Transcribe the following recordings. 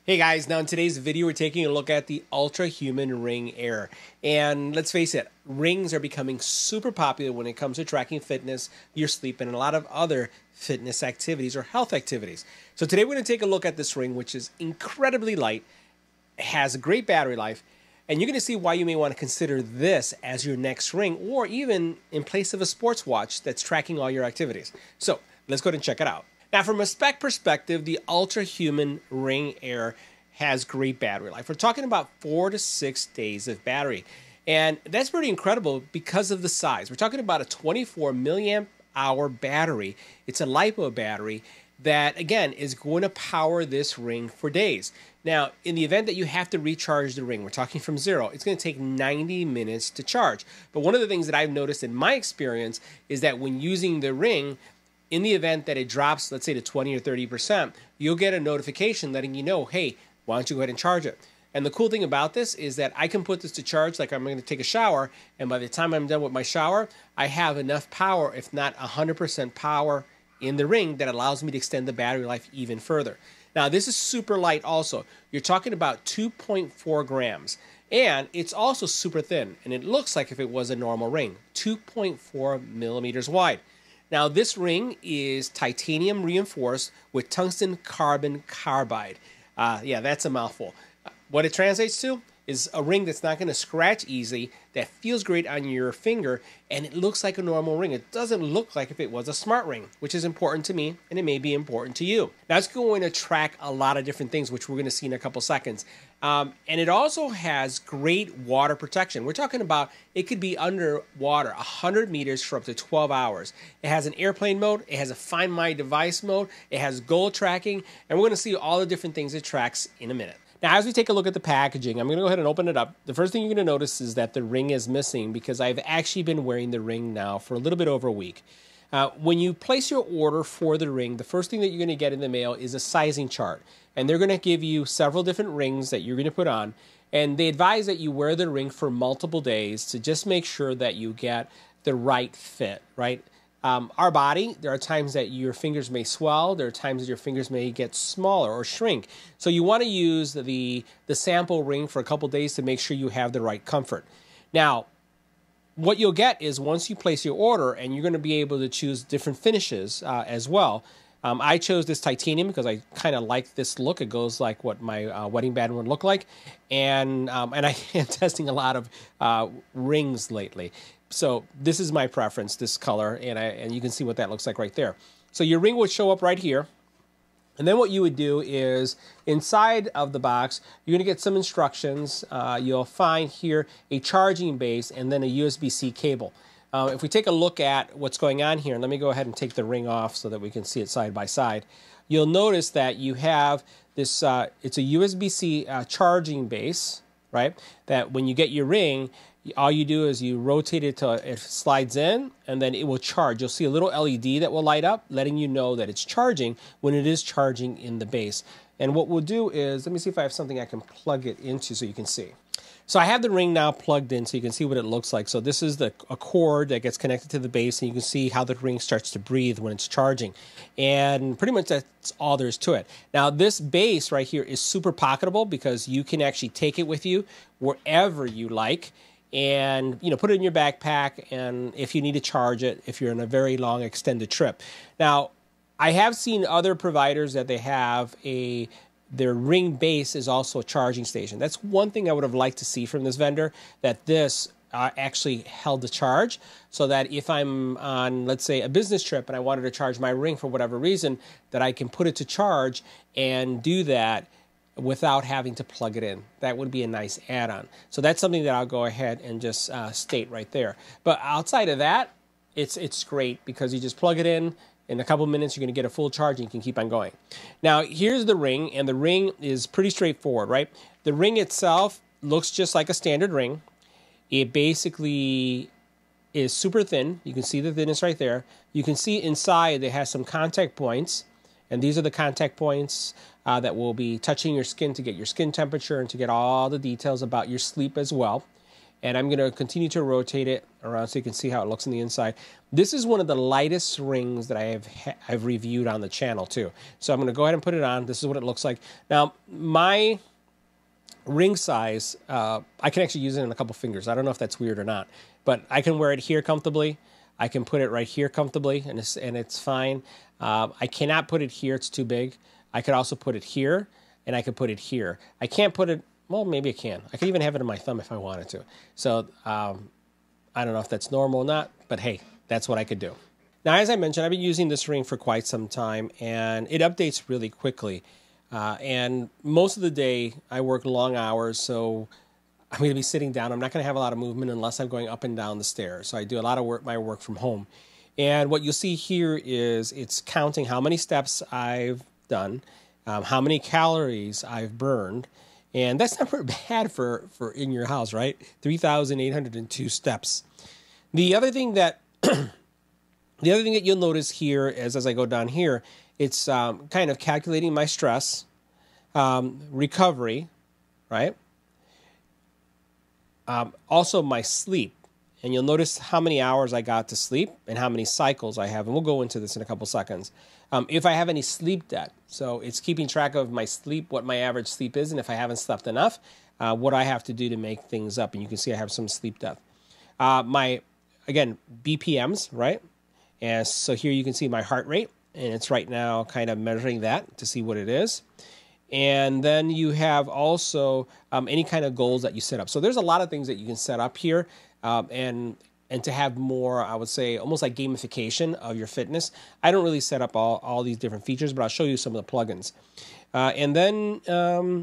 Hey guys, now in today's video we're taking a look at the Ultrahuman Ring Air. And let's face it, rings are becoming super popular when it comes to tracking fitness, your sleep, and a lot of other fitness activities or health activities. So today we're going to take a look at this ring, which is incredibly light, has a great battery life, and you're going to see why you may want to consider this as your next ring, or even in place of a sports watch that's tracking all your activities. So let's go ahead and check it out. Now, from a spec perspective, the Ultrahuman Ring Air has great battery life. We're talking about 4 to 6 days of battery. And that's pretty incredible because of the size. We're talking about a 24 milliamp hour battery. It's a LiPo battery that, again, is going to power this ring for days. Now, in the event that you have to recharge the ring, we're talking from zero, it's going to take 90 minutes to charge. But one of the things that I've noticed in my experience is that when using the ring, in the event that it drops, let's say to 20 or 30%, you'll get a notification letting you know, hey, why don't you go ahead and charge it? And the cool thing about this is that I can put this to charge like I'm going to take a shower, and by the time I'm done with my shower, I have enough power, if not 100% power in the ring, that allows me to extend the battery life even further. Now, this is super light also. You're talking about 2.4 grams. And it's also super thin, and it looks like if it was a normal ring, 2.4 millimeters wide. Now, this ring is titanium reinforced with tungsten carbon carbide. Yeah, that's a mouthful. What it translates to is a ring that's not going to scratch easily, that feels great on your finger, and it looks like a normal ring. It doesn't look like if it was a smart ring, which is important to me, and it may be important to you. Now, it's going to track a lot of different things, which we're going to see in a couple seconds. And it also has great water protection. We're talking about it could be underwater 100 meters for up to 12 hours. It has an airplane mode. It has a Find My Device mode. It has goal tracking. And we're going to see all the different things it tracks in a minute. Now, as we take a look at the packaging, I'm going to go ahead and open it up. The first thing you're going to notice is that the ring is missing because I've actually been wearing the ring now for a little bit over a week. When you place your order for the ring, the first thing that you're going to get in the mail is a sizing chart. And they're going to give you several different rings that you're going to put on. And they advise that you wear the ring for multiple days to just make sure that you get the right fit, right? Our body, there are times that your fingers may swell. There are times that your fingers may get smaller or shrink. So you want to use the sample ring for a couple days to make sure you have the right comfort. Now, what you'll get is once you place your order, and you're going to be able to choose different finishes as well. I chose this titanium because I kind of like this look. It goes like what my wedding band would look like. And I am testing a lot of rings lately. So this is my preference, this color, and you can see what that looks like right there. So your ring would show up right here. And then what you would do is inside of the box, you're going to get some instructions. You'll find here a charging base and then a USB-C cable. If we take a look at what's going on here, and let me go ahead and take the ring off so that we can see it side by side, you'll notice that you have this, it's a USB-C charging base, right? That when you get your ring, all you do is you rotate it till it slides in, and then it will charge. You'll see a little LED that will light up, letting you know that it's charging when it is charging in the base. And what we'll do is, let me see if I have something I can plug it into so you can see. So I have the ring now plugged in so you can see what it looks like. So this is a cord that gets connected to the base, and you can see how the ring starts to breathe when it's charging. And pretty much that's all there is to it. Now, this base right here is super pocketable because you can actually take it with you wherever you like, and put it in your backpack, and if you need to charge it if you're on a very long extended trip. Now, I have seen other providers that they have their ring base is also a charging station. That's one thing I would have liked to see from this vendor, that this actually held the charge, so that if I'm on, let's say, a business trip and I wanted to charge my ring for whatever reason, that I can put it to charge and do that without having to plug it in. That would be a nice add-on. So that's something that I'll go ahead and just state right there. But outside of that, it's great because you just plug it in. In a couple minutes, you're going to get a full charge and you can keep on going. Now, here's the ring, and the ring is pretty straightforward, right? The ring itself looks just like a standard ring. It basically is super thin. You can see the thinness right there. You can see inside it has some contact points, and these are the contact points that will be touching your skin to get your skin temperature and to get all the details about your sleep as well. And I'm going to continue to rotate it around so you can see how it looks on the inside. This is one of the lightest rings that I've reviewed on the channel too. So I'm going to go ahead and put it on. This is what it looks like. Now, my ring size, I can actually use it in a couple fingers. I don't know if that's weird or not, but I can wear it here comfortably. I can put it right here comfortably, and it's fine. I cannot put it here. It's too big. I could also put it here, and I could put it here. I can't put it, well, maybe I can. I could even have it in my thumb if I wanted to. So I don't know if that's normal or not, but hey, that's what I could do. Now, as I mentioned, I've been using this ring for quite some time, and it updates really quickly. And most of the day, I work long hours, so I'm going to be sitting down. I'm not going to have a lot of movement unless I'm going up and down the stairs. So I do a lot of my work from home. And what you'll see here is it's counting how many steps I've done, how many calories I've burned. And that's not very bad for in your house, right? 3,802 steps. The other thing that you'll notice here is as I go down here, it's kind of calculating my stress, recovery, right? Also my sleep. And you'll notice how many hours I got to sleep and how many cycles I have. And we'll go into this in a couple seconds. If I have any sleep debt, so it's keeping track of my sleep, what my average sleep is, and if I haven't slept enough, what I have to do to make things up. And you can see I have some sleep debt. Again, BPMs, right? And so here you can see my heart rate. And it's right now kind of measuring that to see what it is. And then you have also any kind of goals that you set up. So there's a lot of things that you can set up here and to have more, I would say, almost like gamification of your fitness. I don't really set up all these different features, but I'll show you some of the plugins. And then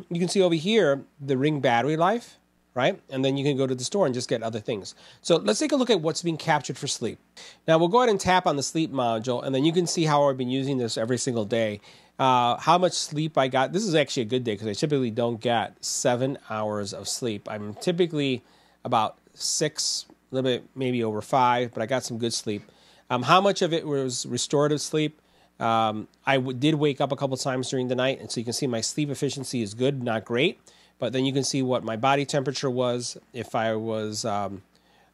you can see over here the ring battery life, right? And then you can go to the store and just get other things. So let's take a look at what's being captured for sleep. Now we'll go ahead and tap on the sleep module, and then you can see how I've been using this every single day. How much sleep I got. This is actually a good day because I typically don't get 7 hours of sleep. I'm typically about 6, a little bit maybe over 5, but I got some good sleep. How much of it was restorative sleep? I did wake up a couple times during the night, and so you can see my sleep efficiency is good, not great. But then you can see what my body temperature was, if I was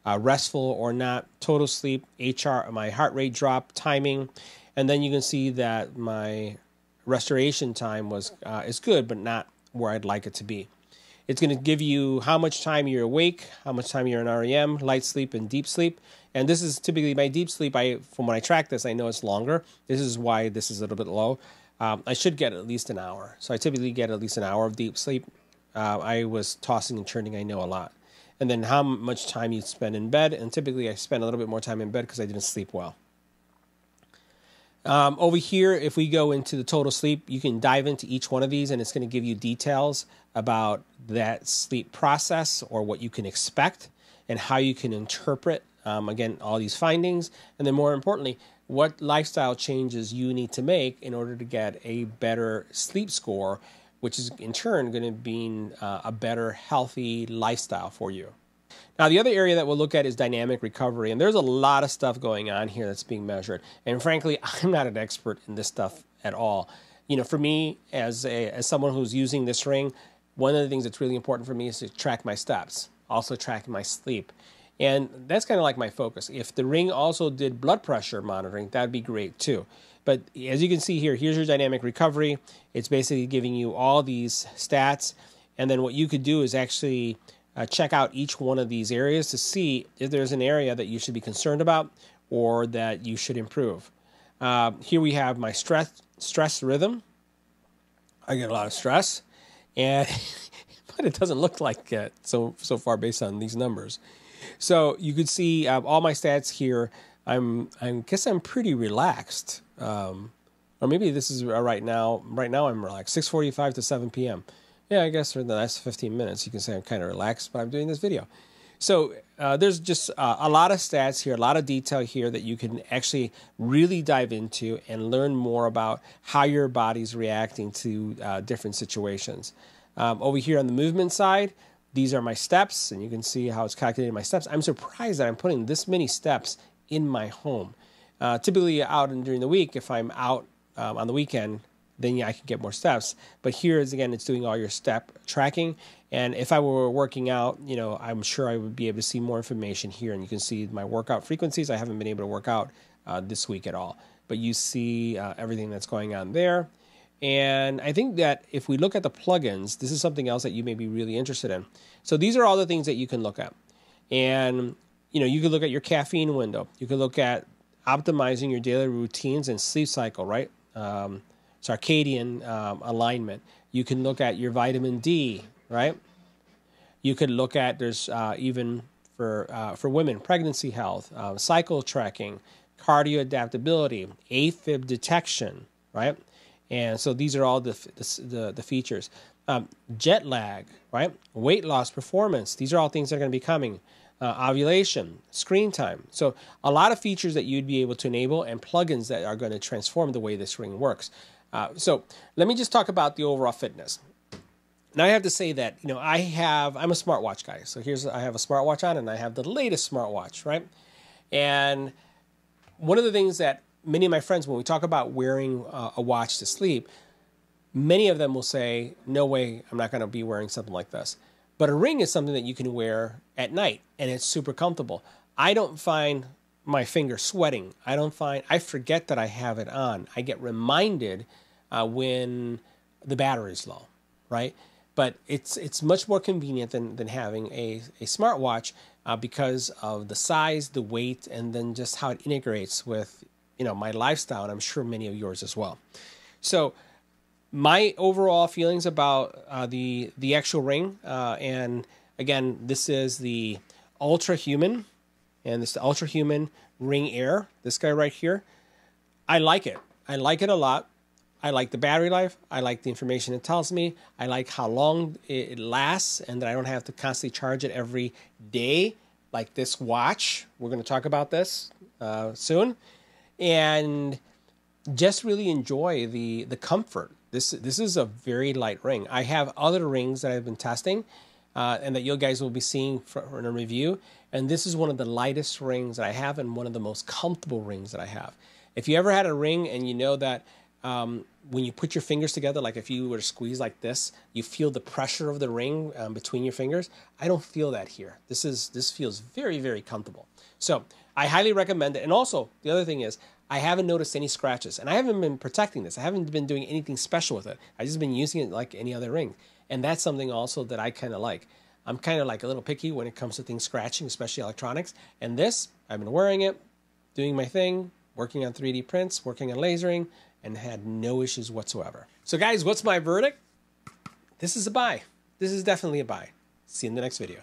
restful or not, total sleep, my heart rate drop, timing, and then you can see that my restoration time is good, but not where I'd like it to be. It's going to give you how much time you're awake, how much time you're in REM, light sleep, and deep sleep. And this is typically my deep sleep. From when I track this, I know it's longer. This is why this is a little bit low. I should get at least an hour. So I typically get at least an hour of deep sleep. I was tossing and turning, I know, a lot. And then how much time you spend in bed. And typically I spend a little bit more time in bed because I didn't sleep well. Over here, if we go into the total sleep, you can dive into each one of these, and it's going to give you details about that sleep process or what you can expect and how you can interpret, again, all these findings. And then more importantly, what lifestyle changes you need to make in order to get a better sleep score, which is in turn going to be a better, healthy lifestyle for you. Now, the other area that we'll look at is dynamic recovery, and there's a lot of stuff going on here that's being measured. And frankly, I'm not an expert in this stuff at all. You know, for me, as someone who's using this ring, one of the things that's really important for me is to track my steps, also track my sleep. And that's kind of like my focus. If the ring also did blood pressure monitoring, that'd be great too. But as you can see here, here's your dynamic recovery. It's basically giving you all these stats. And then what you could do is actually check out each one of these areas to see if there's an area that you should be concerned about or that you should improve. Here we have my stress rhythm. I get a lot of stress, and but it doesn't look like it so far based on these numbers. So you could see all my stats here. I guess I'm pretty relaxed, or maybe this is right now. Right now I'm relaxed. 6:45 to 7 p.m. Yeah, I guess for the last 15 minutes you can say I'm kind of relaxed, but I'm doing this video. So there's just a lot of stats here, a lot of detail here that you can actually really dive into and learn more about how your body's reacting to different situations. Over here on the movement side, these are my steps, and you can see how it's calculating my steps. I'm surprised that I'm putting this many steps in my home. Typically out and during the week, if I'm out on the weekend then yeah, I can get more steps. But here is, again, it's doing all your step tracking. And if I were working out, you know, I'm sure I would be able to see more information here. And you can see my workout frequencies. I haven't been able to work out this week at all. But you see everything that's going on there. And I think that if we look at the plugins, this is something else that you may be really interested in. So these are all the things that you can look at. And, you know, you can look at your caffeine window. You can look at optimizing your daily routines and sleep cycle, right? Circadian alignment. You can look at your vitamin D, right? You could look at, there's even for women, pregnancy health, cycle tracking, cardio adaptability, AFib detection, right? And so these are all the features. Jet lag, right? Weight loss performance. These are all things that are going to be coming. Ovulation, screen time. So a lot of features that you'd be able to enable and plugins that are going to transform the way this ring works. So let me just talk about the overall fitness. Now I have to say that, you know, I'm a smartwatch guy. So I have a smartwatch on and I have the latest smartwatch, right? And one of the things that many of my friends, when we talk about wearing a watch to sleep, many of them will say, no way, I'm not going to be wearing something like this. But a ring is something that you can wear at night, and it's super comfortable. I don't find my finger sweating. I forget that I have it on. I get reminded when the battery's low, right? But it's much more convenient than having a smartwatch because of the size, the weight, and then just how it integrates with, you know, my lifestyle, and I'm sure many of yours as well. So my overall feelings about the actual ring, and again, this is the Ultrahuman, and this is the Ultrahuman Ring Air. This guy right here, I like it. I like it a lot. I like the battery life. I like the information it tells me. I like how long it lasts, and that I don't have to constantly charge it every day like this watch. We're going to talk about this soon, and just really enjoy the comfort. This is a very light ring. I have other rings that I've been testing and that you guys will be seeing in a review. And this is one of the lightest rings that I have and one of the most comfortable rings that I have. If you ever had a ring and you know that when you put your fingers together, like if you were to squeeze like this, you feel the pressure of the ring between your fingers. I don't feel that here. This feels very, very comfortable. So I highly recommend it. And also, the other thing is, I haven't noticed any scratches, and I haven't been protecting this. I haven't been doing anything special with it. I've just been using it like any other ring, and that's something also that I kind of like. I'm kind of like a little picky when it comes to things scratching, especially electronics, and this, I've been wearing it, doing my thing, working on 3D prints, working on lasering, and had no issues whatsoever. So guys, what's my verdict? This is a buy. This is definitely a buy. See you in the next video.